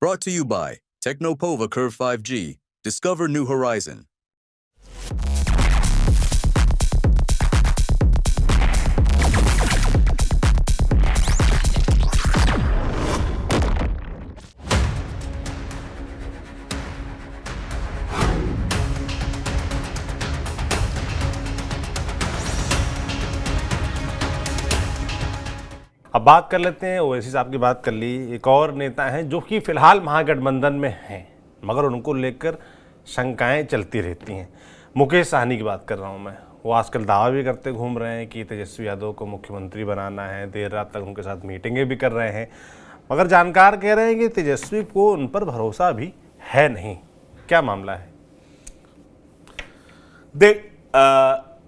Brought to you by Technopova Curve 5G. Discover new horizon. अब बात कर लेते हैं, ओवैसी साहब की बात कर ली। एक और नेता हैं जो कि फिलहाल महागठबंधन में हैं, मगर उनको लेकर शंकाएं चलती रहती हैं। मुकेश साहनी की बात कर रहा हूं मैं। वो आजकल दावा भी करते घूम रहे हैं कि तेजस्वी यादव को मुख्यमंत्री बनाना है, देर रात तक उनके साथ मीटिंगें भी कर रहे हैं, मगर जानकार कह रहे हैं कि तेजस्वी को उन पर भरोसा भी है नहीं। क्या मामला है?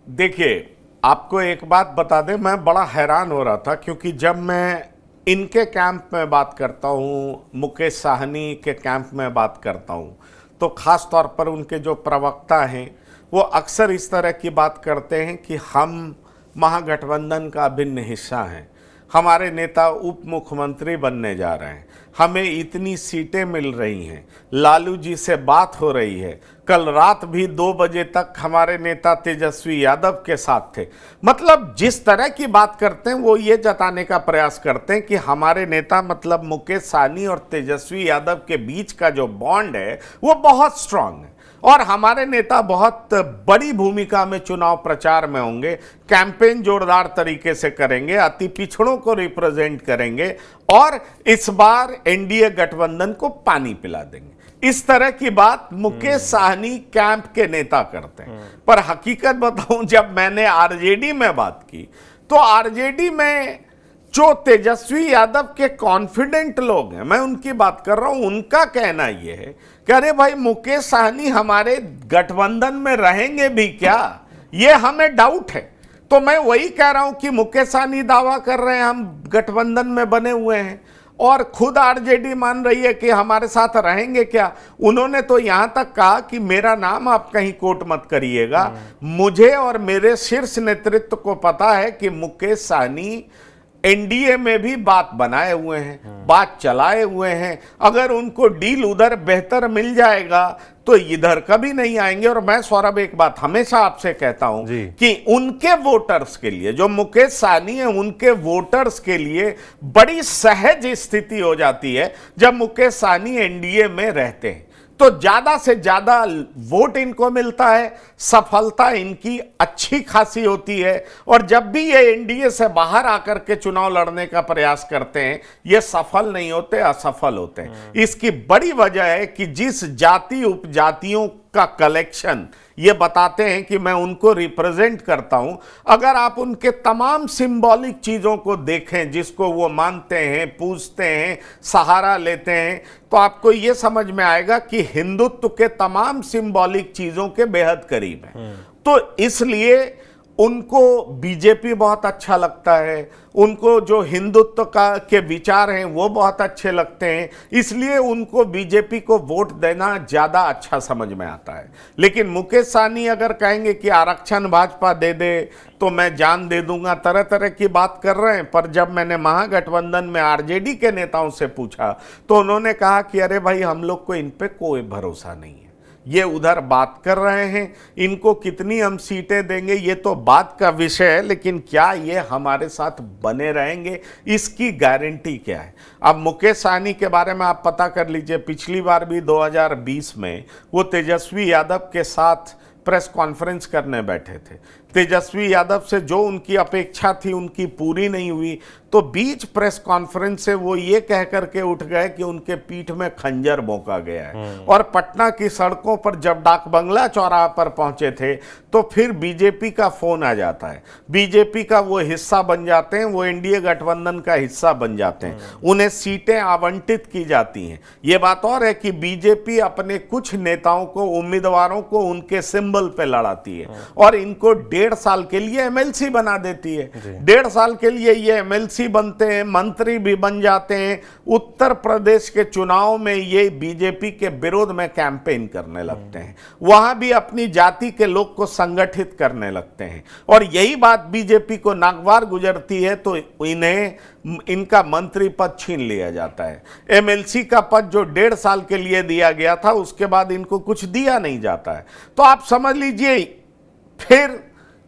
देखिए, आपको एक बात बता दें, मैं बड़ा हैरान हो रहा था क्योंकि जब मैं इनके कैंप में बात करता हूँ, मुकेश साहनी के कैंप में बात करता हूँ, तो ख़ास तौर पर उनके जो प्रवक्ता हैं वो अक्सर इस तरह की बात करते हैं कि हम महागठबंधन का अभिन्न हिस्सा हैं, हमारे नेता उप मुख्यमंत्री बनने जा रहे हैं, हमें इतनी सीटें मिल रही हैं, लालू जी से बात हो रही है, कल रात भी 2 बजे तक हमारे नेता तेजस्वी यादव के साथ थे। मतलब जिस तरह की बात करते हैं वो ये जताने का प्रयास करते हैं कि हमारे नेता मतलब मुकेश साहनी और तेजस्वी यादव के बीच का जो बॉन्ड है वो बहुत स्ट्रांग है और हमारे नेता बहुत बड़ी भूमिका में चुनाव प्रचार में होंगे, कैंपेन जोरदार तरीके से करेंगे, अति पिछड़ों को रिप्रेजेंट करेंगे और इस बार एनडीए गठबंधन को पानी पिला देंगे। इस तरह की बात मुकेश साहनी कैंप के नेता करते हैं। पर हकीकत बताऊं, जब मैंने आरजेडी में बात की तो आरजेडी में जो तेजस्वी यादव के कॉन्फिडेंट लोग हैं, मैं उनकी बात कर रहा हूं, उनका कहना यह है कि अरे भाई मुकेश साहनी हमारे गठबंधन में रहेंगे भी क्या, ये हमें डाउट है। तो मैं वही कह रहा हूं कि मुकेश साहनी दावा कर रहे हैं हम गठबंधन में बने हुए हैं और खुद आरजेडी मान रही है कि हमारे साथ रहेंगे क्या। उन्होंने तो यहां तक कहा कि मेरा नाम आप कहीं कोट मत करिएगा, मुझे और मेरे शीर्ष नेतृत्व को पता है कि मुकेश साहनी एनडीए में भी बात बनाए हुए हैं, बात चलाए हुए हैं, अगर उनको डील उधर बेहतर मिल जाएगा तो इधर कभी नहीं आएंगे। और मैं सौरभ एक बात हमेशा आपसे कहता हूं कि उनके वोटर्स के लिए, जो मुकेश साहनी है, उनके वोटर्स के लिए बड़ी सहज स्थिति हो जाती है जब मुकेश साहनी एनडीए में रहते हैं, तो ज्यादा से ज्यादा वोट इनको मिलता है, सफलता इनकी अच्छी खासी होती है और जब भी ये एनडीए से बाहर आकर के चुनाव लड़ने का प्रयास करते हैं ये सफल नहीं होते, असफल होते हैं। इसकी बड़ी वजह है कि जिस जाति उपजातियों का कलेक्शन ये बताते हैं कि मैं उनको रिप्रेजेंट करता हूं, अगर आप उनके तमाम सिंबॉलिक चीजों को देखें जिसको वो मानते हैं, पूजते हैं, सहारा लेते हैं, तो आपको ये समझ में आएगा कि हिंदुत्व के तमाम सिंबॉलिक चीजों के बेहद करीब हैं। तो इसलिए उनको बीजेपी बहुत अच्छा लगता है, उनको जो हिंदुत्व का के विचार हैं वो बहुत अच्छे लगते हैं, इसलिए उनको बीजेपी को वोट देना ज़्यादा अच्छा समझ में आता है। लेकिन मुकेश साहनी अगर कहेंगे कि आरक्षण भाजपा दे दे तो मैं जान दे दूंगा, तरह तरह की बात कर रहे हैं। पर जब मैंने महागठबंधन में आरजेडी के नेताओं से पूछा तो उन्होंने कहा कि अरे भाई हम लोग को इन पे कोई भरोसा नहीं है, ये उधर बात कर रहे हैं, इनको कितनी हम सीटें देंगे ये तो बात का विषय है, लेकिन क्या ये हमारे साथ बने रहेंगे इसकी गारंटी क्या है। अब मुकेश साहनी के बारे में आप पता कर लीजिए, पिछली बार भी 2020 में वो तेजस्वी यादव के साथ प्रेस कॉन्फ्रेंस करने बैठे थे, तेजस्वी यादव से जो उनकी अपेक्षा थी उनकी पूरी नहीं हुई, तो बीच प्रेस कॉन्फ्रेंस से वो ये कह करके उठ गए कि उनके पीठ में खंजर भोंका गया है। और पटना की सड़कों पर जब डाक बंगला चौराहा पर पहुंचे थे तो फिर बीजेपी का फोन आ जाता है, बीजेपी का वो हिस्सा बन जाते हैं, वो एनडीए गठबंधन का हिस्सा बन जाते हैं, उन्हें सीटें आवंटित की जाती हैं। ये बात और है कि बीजेपी अपने कुछ नेताओं को, उम्मीदवारों को उनके सिंबल पे लड़ाती है और इनको 1.5 साल के लिए एमएलसी बना देती है। 1.5 साल के लिए ये एमएलसी बनते हैं, मंत्री भी बन जाते हैं, उत्तर प्रदेश के चुनाव में ये बीजेपी के विरोध में कैंपेन करने लगते हैं, वहां भी अपनी जाति के लोग को संगठित करने लगते हैं। और यही बात बीजेपी को नागवार गुजरती है तो इनका मंत्री पद छीन लिया जाता है। एमएलसी का पद जो 1.5 साल के लिए दिया गया था, उसके बाद इनको कुछ दिया नहीं जाता है। तो आप समझ लीजिए फिर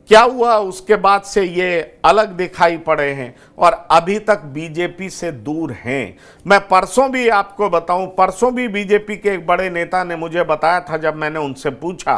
क्या हुआ, उसके बाद से ये अलग दिखाई पड़े हैं और अभी तक बीजेपी से दूर हैं। मैं परसों भी आपको बताऊं, परसों भी बीजेपी के एक बड़े नेता ने मुझे बताया था, जब मैंने उनसे पूछा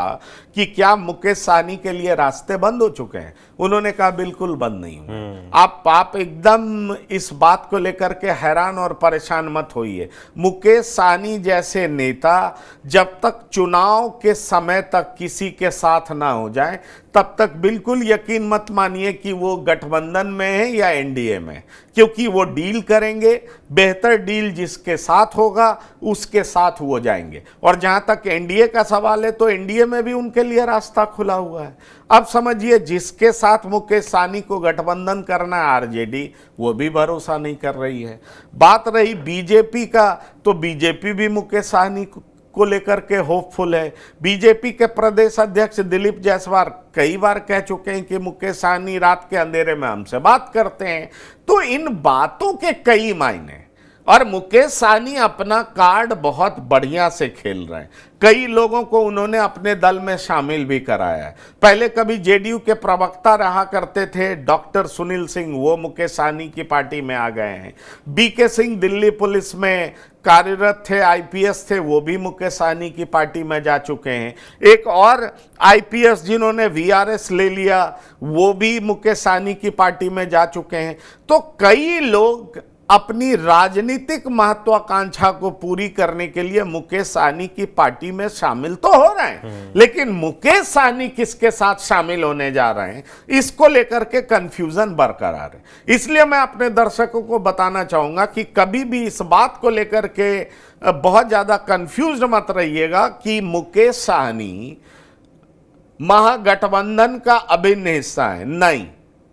कि क्या मुकेश सहनी के लिए रास्ते बंद हो चुके हैं, उन्होंने कहा बिल्कुल बंद नहीं हुए। आप एकदम इस बात को लेकर के हैरान और परेशान मत होइए। मुकेश सहनी जैसे नेता जब तक चुनाव के समय तक किसी के साथ ना हो जाए, तब तक बिल्कुल यकीन मत मानिए कि वो गठबंधन में है या एनडीए में, क्योंकि वो डील करेंगे, बेहतर डील जिसके साथ होगा उसके साथ वो जाएंगे। और जहां तक एनडीए का सवाल है तो एनडीए में भी उनके लिए रास्ता खुला हुआ है। अब समझिए, जिसके साथ मुकेश सहनी को गठबंधन करना है आरजेडी, वो भी भरोसा नहीं कर रही है। बात रही बीजेपी का, तो बीजेपी भी मुकेश सहनी को लेकर के होपफुल है। बीजेपी के प्रदेश अध्यक्ष दिलीप जायसवाल कई बार कह चुके हैं कि मुकेश सहनी रात के अंधेरे में हमसे बात करते हैं। तो इन बातों के कई मायने, और मुकेश सहनी अपना कार्ड बहुत बढ़िया से खेल रहे हैं। कई लोगों को उन्होंने अपने दल में शामिल भी कराया है। पहले कभी जेडीयू के प्रवक्ता रहा करते थे डॉक्टर सुनील सिंह, वो मुकेश सहनी की पार्टी में आ गए हैं। बीके सिंह दिल्ली पुलिस में कार्यरत थे, आईपीएस थे, वो भी मुकेश सहनी की पार्टी में जा चुके हैं। एक और आईपीएस जिन्होंने वीआरएस ले लिया, वो भी मुकेश सहनी की पार्टी में जा चुके हैं। तो कई लोग अपनी राजनीतिक महत्वाकांक्षा को पूरी करने के लिए मुकेश सहनी की पार्टी में शामिल तो हो रहे हैं, लेकिन मुकेश सहनी किसके साथ शामिल होने जा रहे हैं, इसको लेकर के कंफ्यूजन बरकरार है। इसलिए मैं अपने दर्शकों को बताना चाहूंगा कि कभी भी इस बात को लेकर के बहुत ज्यादा कंफ्यूज मत रहिएगा कि मुकेश सहनी महागठबंधन का अभिन्न हिस्सा है। नहीं,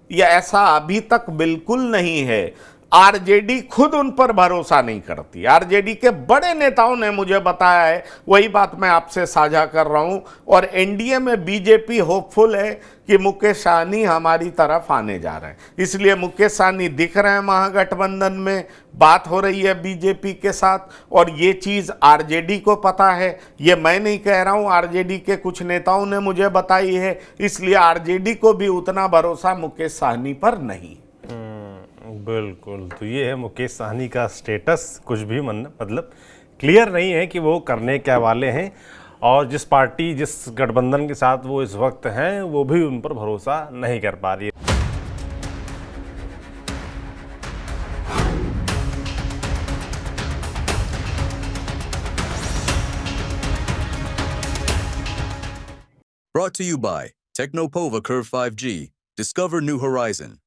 यह ऐसा अभी तक बिल्कुल नहीं है। आरजेडी खुद उन पर भरोसा नहीं करती। आरजेडी के बड़े नेताओं ने मुझे बताया है, वही बात मैं आपसे साझा कर रहा हूं। और एनडीए में बीजेपी होपफुल है कि मुकेश सहनी हमारी तरफ आने जा रहे हैं, इसलिए मुकेश सहनी दिख रहे हैं महागठबंधन में। बात हो रही है बीजेपी के साथ, और ये चीज आरजेडी को पता है। ये मैं नहीं कह रहा हूं, आरजेडी के कुछ नेताओं ने मुझे बताई है। इसलिए आरजेडी को भी उतना भरोसा मुकेश सहनी पर नहीं। बिल्कुल, तो ये है मुकेश सहनी का स्टेटस। कुछ भी मतलब क्लियर नहीं है कि वो करने क्या वाले हैं, और जिस पार्टी जिस गठबंधन के साथ वो इस वक्त हैं, वो भी उन पर भरोसा नहीं कर पा रही है। Brought to you by Technopova Curve 5G. Discover new horizon.